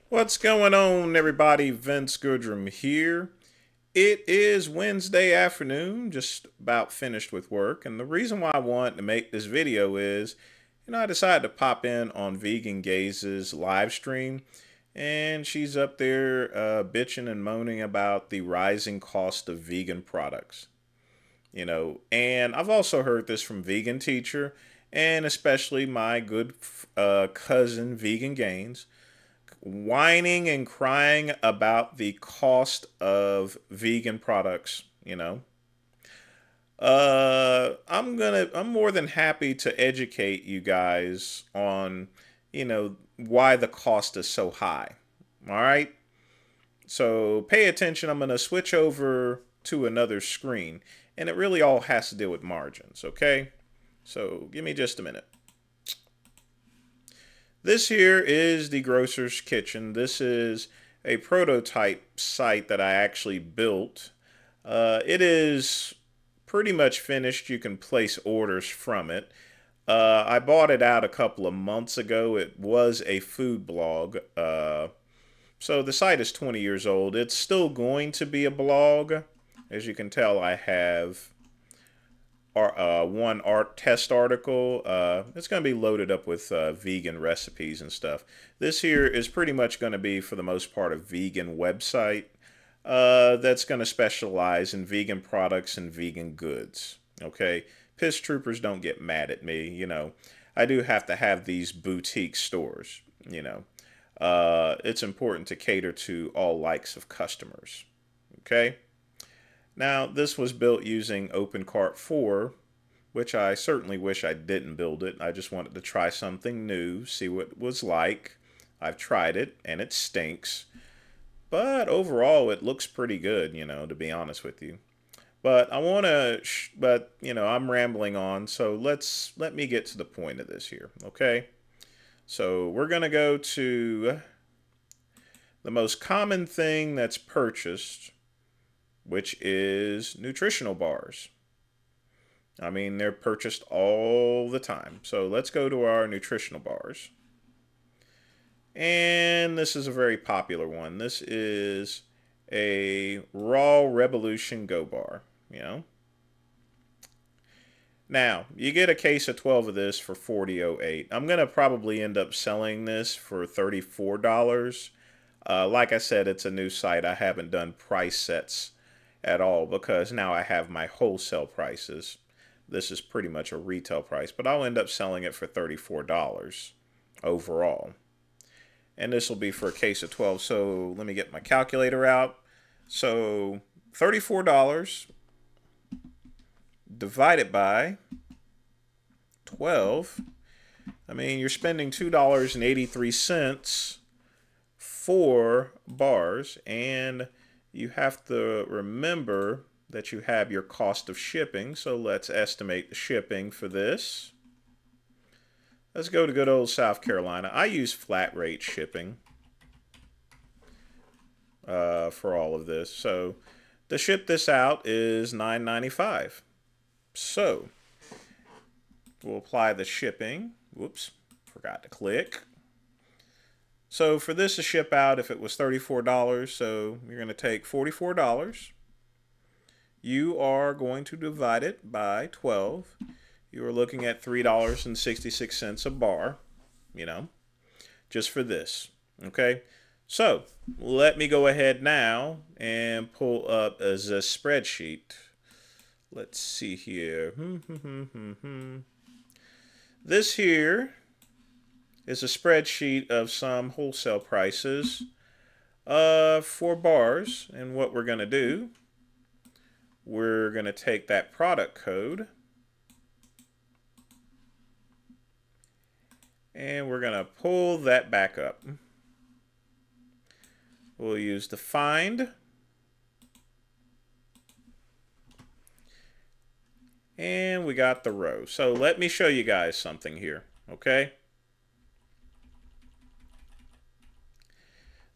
What's going on, everybody? Vince Goodrum here. It is Wednesday afternoon, just about finished with work, and the reason why I wanted to make this video is, I decided to pop in on Vegan Gaze's live stream, and she's up there bitching and moaning about the rising cost of vegan products. And I've also heard this from Vegan Teacher, and especially my good cousin Vegan Gains whining and crying about the cost of vegan products, I'm more than happy to educate you guys on, why the cost is so high. All right? So pay attention. I'm going to switch over to another screen, and it really all has to do with margins, okay? So give me just a minute. This here is the Grocer's Kitchen. This is a prototype site that I actually built. It is pretty much finished. You can place orders from it. I bought it out a couple of months ago. It was a food blog. So the site is 20 years old. It's still going to be a blog. As you can tell, I have one art test article. It's going to be loaded up with vegan recipes and stuff. This here is pretty much going to be, for the most part, a vegan website that's going to specialize in vegan products and vegan goods. Okay, piss troopers, don't get mad at me. I do have to have these boutique stores. It's important to cater to all likes of customers. Okay. Now, this was built using OpenCart 4, which I certainly wish I didn't build it. I just wanted to try something new, see what it was like. I've tried it, and it stinks. But overall, it looks pretty good, to be honest with you. But I want to, I'm rambling on, so let me get to the point of this here, okay? So we're going to go to the most common thing that's purchased, which is nutritional bars. I mean, they're purchased all the time. So let's go to our nutritional bars. And this is a very popular one. This is a Raw Revolution Go bar, Now, you get a case of 12 of this for $40.08. I'm going to probably end up selling this for $34. Like I said, it's a new site. I haven't done price sets at all because now I have my wholesale prices. This is pretty much a retail price, but I'll end up selling it for $34 overall. And this will be for a case of 12. So let me get my calculator out. So $34 divided by 12. I mean, you're spending $2.83 for bars, and you have to remember that you have your cost of shipping. So let's estimate the shipping for this. Let's go to good old South Carolina. I use flat rate shipping for all of this. So to ship this out is $9.95. So we'll apply the shipping. Whoops, forgot to click. So for this to ship out, if it was $34, so you're going to take $44. You are going to divide it by 12. You are looking at $3.66 a bar, just for this. Okay? So let me go ahead now and pull up a spreadsheet. Let's see here. This here is a spreadsheet of some wholesale prices for bars. And what we're going to do, we're going to take that product code and we're going to pull that back up. We'll use the find. And we got the row. So let me show you guys something here, okay?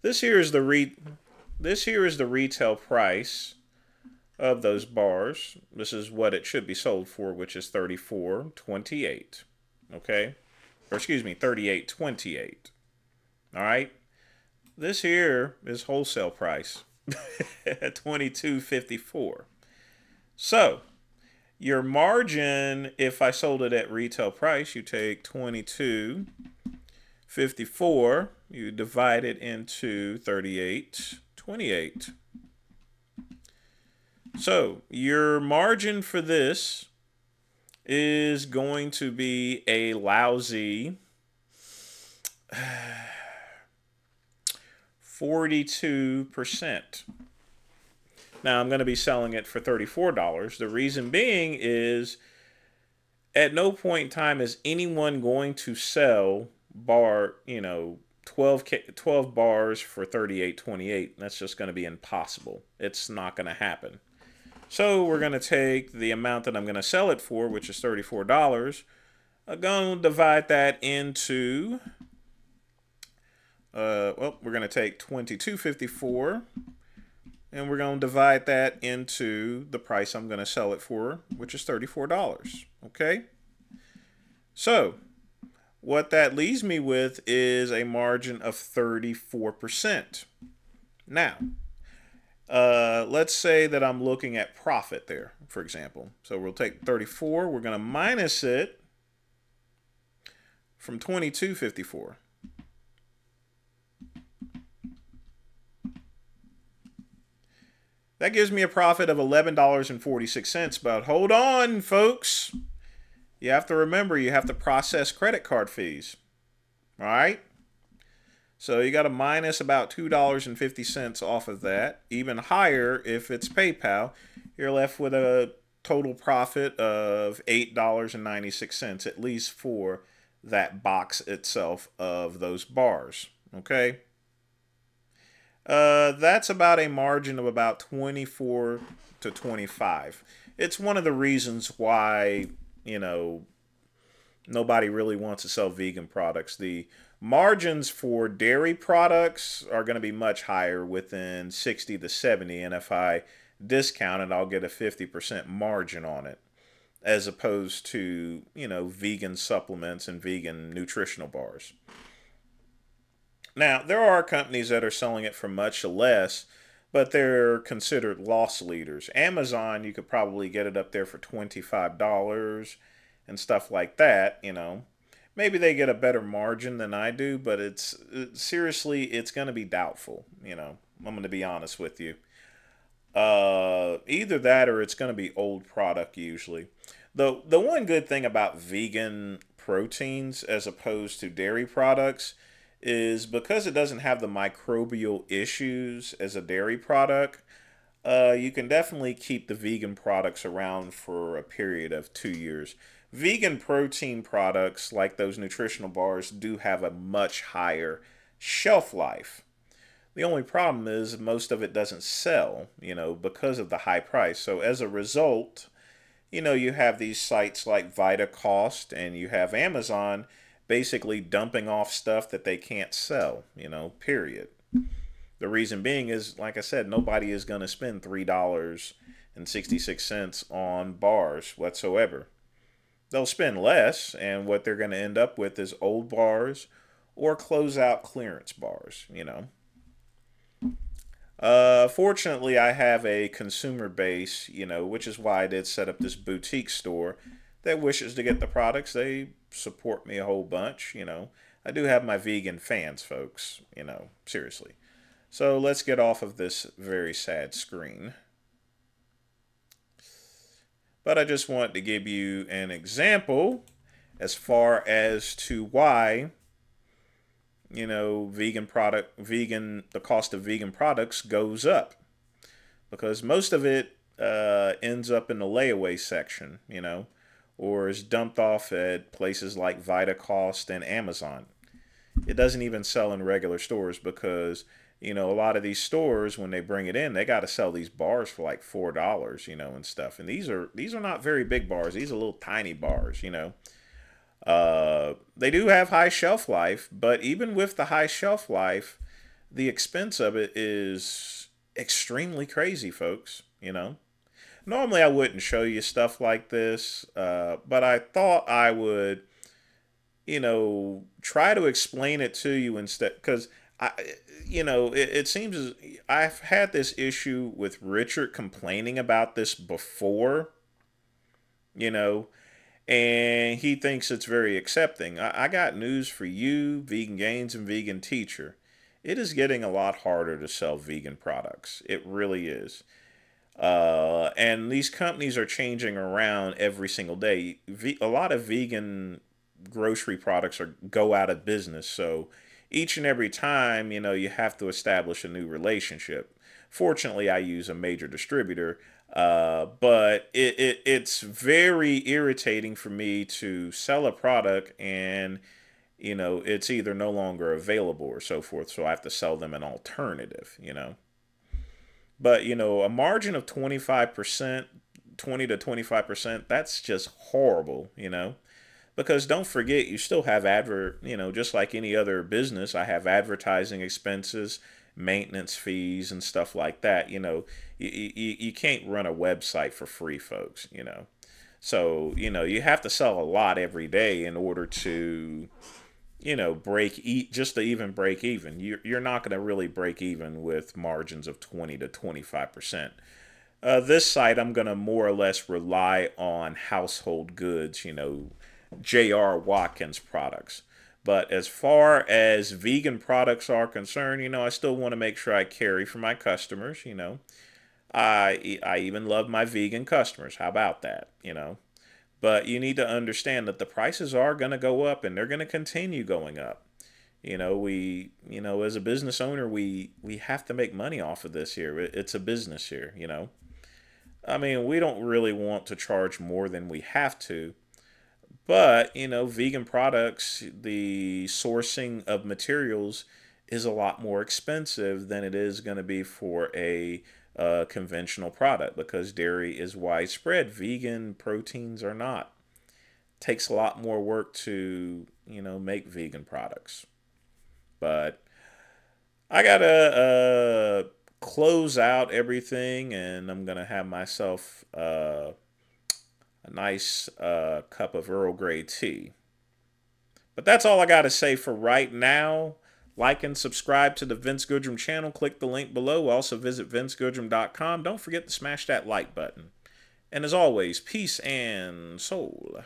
This here is the retail price of those bars. This is what it should be sold for, which is $34.28. Okay? Or excuse me, $38.28. All right? This here is wholesale price at $22.54. So your margin, if I sold it at retail price, you take $22.54, you divide it into 38.28. So your margin for this is going to be a lousy 42%. Now I'm going to be selling it for $34. The reason being is at no point in time is anyone going to sell 12 bars for 38.28. That's just going to be impossible. It's not going to happen. So we're going to take the amount that I'm going to sell it for, which is $34. I'm going to divide that into, we're going to take $22.54, and we're going to divide that into the price I'm going to sell it for, which is $34. Okay? So what that leaves me with is a margin of 34%. Now, let's say that I'm looking at profit there, for example. So we'll take 34, we're going to minus it from 22.54. That gives me a profit of $11.46, but hold on, folks. You have to remember, you have to process credit card fees. All right? So you got to minus about $2.50 off of that. Even higher if it's PayPal. You're left with a total profit of $8.96, at least for that box itself of those bars. Okay? That's about a margin of about 24 to 25. It's one of the reasons why, nobody really wants to sell vegan products. The margins for dairy products are going to be much higher, within 60 to 70, and if I discount it, I'll get a 50% margin on it, as opposed to, vegan supplements and vegan nutritional bars. Now, there are companies that are selling it for much less, but they're considered loss leaders. Amazon, you could probably get it up there for $25 and stuff like that, Maybe they get a better margin than I do, but seriously, it's going to be doubtful, I'm going to be honest with you. Either that or it's going to be old product usually. The one good thing about vegan proteins as opposed to dairy products is because it doesn't have the microbial issues as a dairy product, you can definitely keep the vegan products around for a period of 2 years. Vegan protein products, like those nutritional bars, do have a much higher shelf life. The only problem is most of it doesn't sell, because of the high price. So as a result, you have these sites like VitaCost and you have Amazon basically dumping off stuff that they can't sell, period. The reason being is, like I said, nobody is going to spend $3.66 on bars whatsoever. They'll spend less, and what they're going to end up with is old bars or closeout clearance bars, Fortunately, I have a consumer base, which is why I did set up this boutique store that wishes to get the products. They support me a whole bunch, I do have my vegan fans, folks, seriously. So let's get off of this very sad screen. But I just want to give you an example as far as to why, the cost of vegan products goes up. Because most of it ends up in the layaway section, or is dumped off at places like VitaCost and Amazon. It doesn't even sell in regular stores because, a lot of these stores, when they bring it in, they got to sell these bars for like $4, and stuff. And these are not very big bars. These are little tiny bars, They do have high shelf life, but even with the high shelf life, the expense of it is extremely crazy, folks, Normally I wouldn't show you stuff like this, but I thought I would, try to explain it to you instead, because I, it seems as I've had this issue with Richard complaining about this before, you know, and he thinks it's very accepting. I got news for you, Vegan Gains and Vegan Teacher. It is getting a lot harder to sell vegan products. It really is. And these companies are changing around every single day. A lot of vegan grocery products are go out of business. So each and every time, you have to establish a new relationship. Fortunately, I use a major distributor, but it's very irritating for me to sell a product and it's either no longer available or so forth. So I have to sell them an alternative. But, a margin of 25%, 20 to 25%, that's just horrible. Because don't forget, you still have just like any other business, I have advertising expenses, maintenance fees, and stuff like that. You can't run a website for free, folks. So, you have to sell a lot every day in order to just to even break even. You're not going to really break even with margins of 20 to 25%. This site, I'm going to more or less rely on household goods, J.R. Watkins products. But as far as vegan products are concerned, I still want to make sure I carry for my customers. I even love my vegan customers. How about that? But you need to understand that the prices are going to go up and they're going to continue going up. As a business owner, we have to make money off of this here. It's a business here. I mean, we don't really want to charge more than we have to. But, vegan products, the sourcing of materials is a lot more expensive than it is going to be for a conventional product because dairy is widespread. Vegan proteins are not. Takes a lot more work to, make vegan products. But I gotta close out everything, and I'm gonna have myself a nice cup of Earl Grey tea. But that's all I gotta say for right now. Like and subscribe to the Vince Goodrum channel. Click the link below. Also visit vincegoodrum.com. Don't forget to smash that like button. And as always, peace and soul.